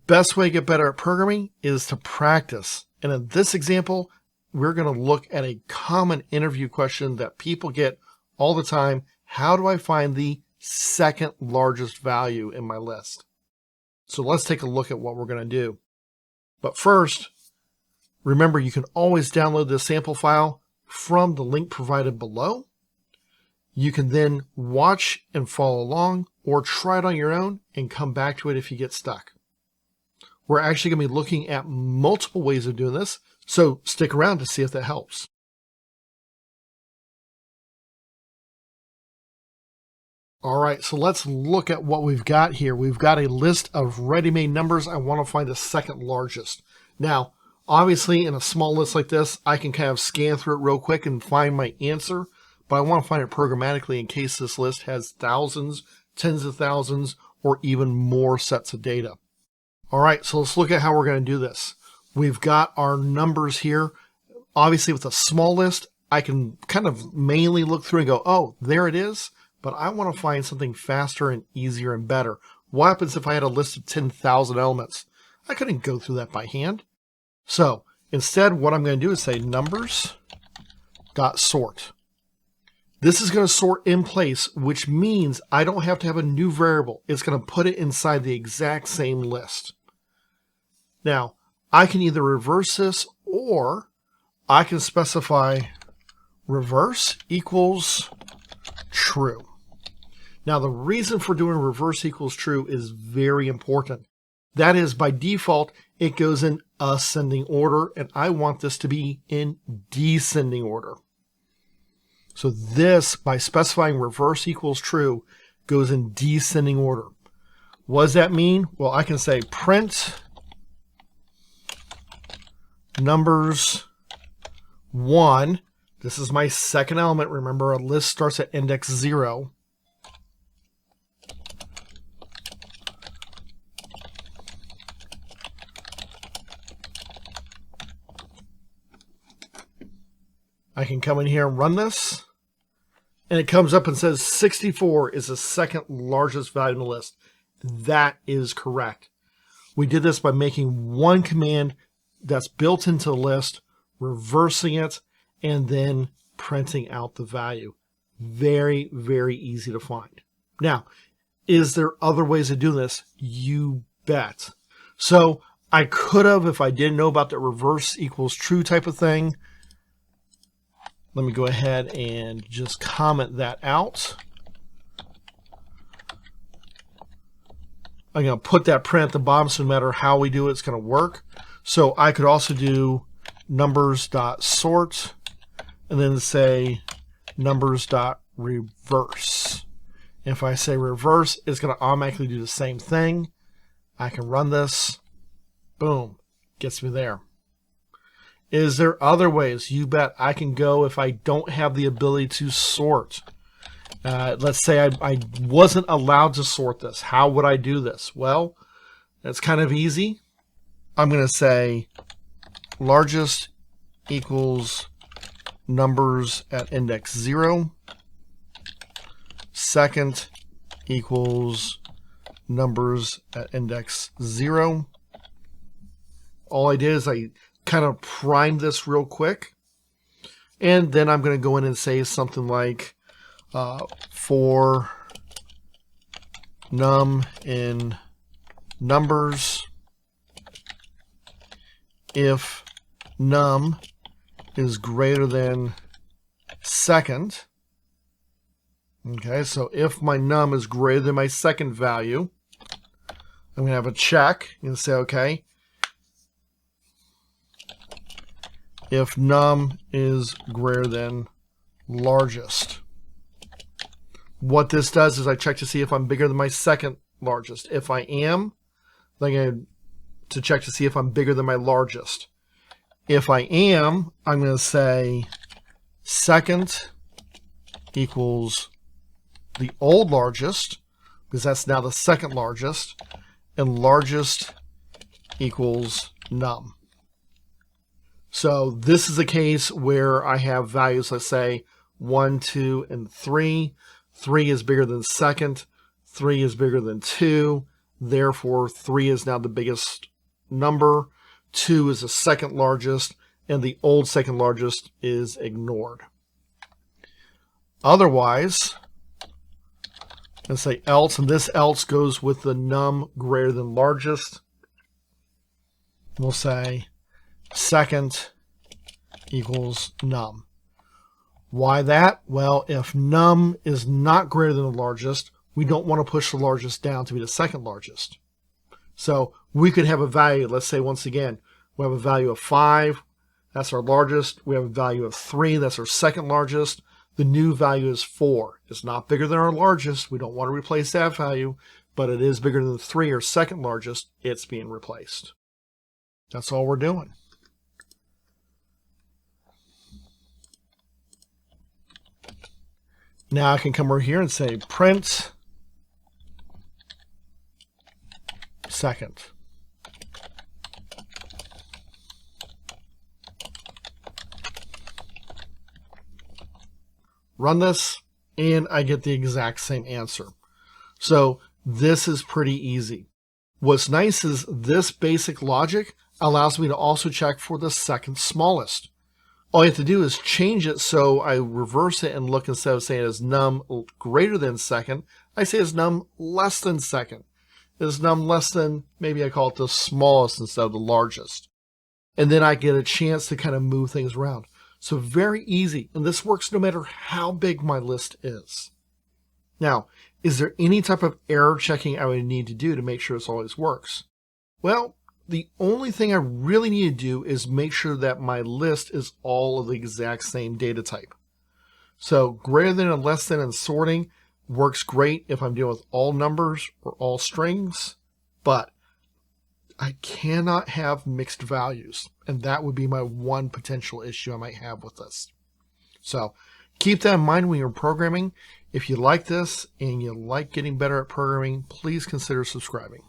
best way to get better at programming is to practice. And in this example, we're going to look at a common interview question that people get all the time. How do I find the second largest value in my list? So let's take a look at what we're going to do. But first, remember you can always download this sample file from the link provided below. You can then watch and follow along or try it on your own and come back to it if you get stuck. We're actually going to be looking at multiple ways of doing this, so stick around to see if that helps. All right, so let's look at what we've got here. We've got a list of ready-made numbers. I want to find the second largest. Now, obviously, in a small list like this, I can kind of scan through it real quick and find my answer, but I want to find it programmatically in case this list has thousands, tens of thousands, or even more sets of data. All right, so let's look at how we're going to do this. We've got our numbers here. Obviously, with a small list, I can kind of mainly look through and go, oh, there it is. But I want to find something faster and easier and better. What happens if I had a list of 10,000 elements? I couldn't go through that by hand. So instead, what I'm going to do is say numbers.sort. This is going to sort in place, which means I don't have to have a new variable. It's going to put it inside the exact same list. Now, I can either reverse this or I can specify reverse equals true. Now, the reason for doing reverse equals true is very important. That is, by default, it goes in ascending order, and I want this to be in descending order. So this, by specifying reverse equals true, goes in descending order. What does that mean? Well, I can say print numbers 1. This is my second element. Remember, a list starts at index 0. I can come in here and run this, and it comes up and says 64 is the second largest value in the list. That is correct. We did this by making one command that's built into the list, reversing it, and then printing out the value. Very, very easy to find. Now, is there other ways of doing this? You bet. So I could have, if I didn't know about the reverse equals true type of thing, let me go ahead and just comment that out. I'm going to put that print at the bottom so no matter how we do it, it's going to work. So I could also do numbers.sort and then say numbers.reverse. If I say reverse, it's going to automatically do the same thing. I can run this. Boom. Gets me there. Is there other ways? You bet. I can go if I don't have the ability to sort. Let's say I wasn't allowed to sort this. How would I do this? Well, that's kind of easy. I'm going to say largest equals numbers at index 0. Second equals numbers at index 0. All I did is I kind of prime this real quick, and then I'm going to go in and say something like for num in numbers, if num is greater than second. Okay, so if my num is greater than my second value, I'm going to have a check and say, okay, if num is greater than largest. What this does is I check to see if I'm bigger than my second largest. If I am, then I'm going to check to see if I'm bigger than my largest. If I am, I'm going to say second equals the old largest, because that's now the second largest, and largest equals num. So this is a case where I have values, let's say 1, 2, and 3. 3 is bigger than second. 3 is bigger than 2. Therefore, 3 is now the biggest number, 2 is the second largest, and the old second largest is ignored. Otherwise, let's say else, and this else goes with the num greater than largest. We'll say second equals num. Why that? Well, if num is not greater than the largest, we don't want to push the largest down to be the second largest. So we could have a value, let's say once again, we have a value of 5, that's our largest. We have a value of 3, that's our second largest. The new value is 4. It's not bigger than our largest. We don't want to replace that value, but it is bigger than the 3, our second largest. It's being replaced. That's all we're doing. Now I can come over here and say print second. Run this, and I get the exact same answer. So this is pretty easy. What's nice is this basic logic allows me to also check for the second smallest. All you have to do is change it so I reverse it and look, instead of saying as num greater than second, I say as num less than second. As num less than, maybe I call it the smallest instead of the largest. And then I get a chance to kind of move things around. So very easy, and this works no matter how big my list is. Now, is there any type of error checking I would need to do to make sure this always works? Well, the only thing I really need to do is make sure that my list is all of the exact same data type. So greater than and less than in sorting works great if I'm dealing with all numbers or all strings, but I cannot have mixed values, and that would be my one potential issue I might have with this. So keep that in mind when you're programming. If you like this and you like getting better at programming, please consider subscribing.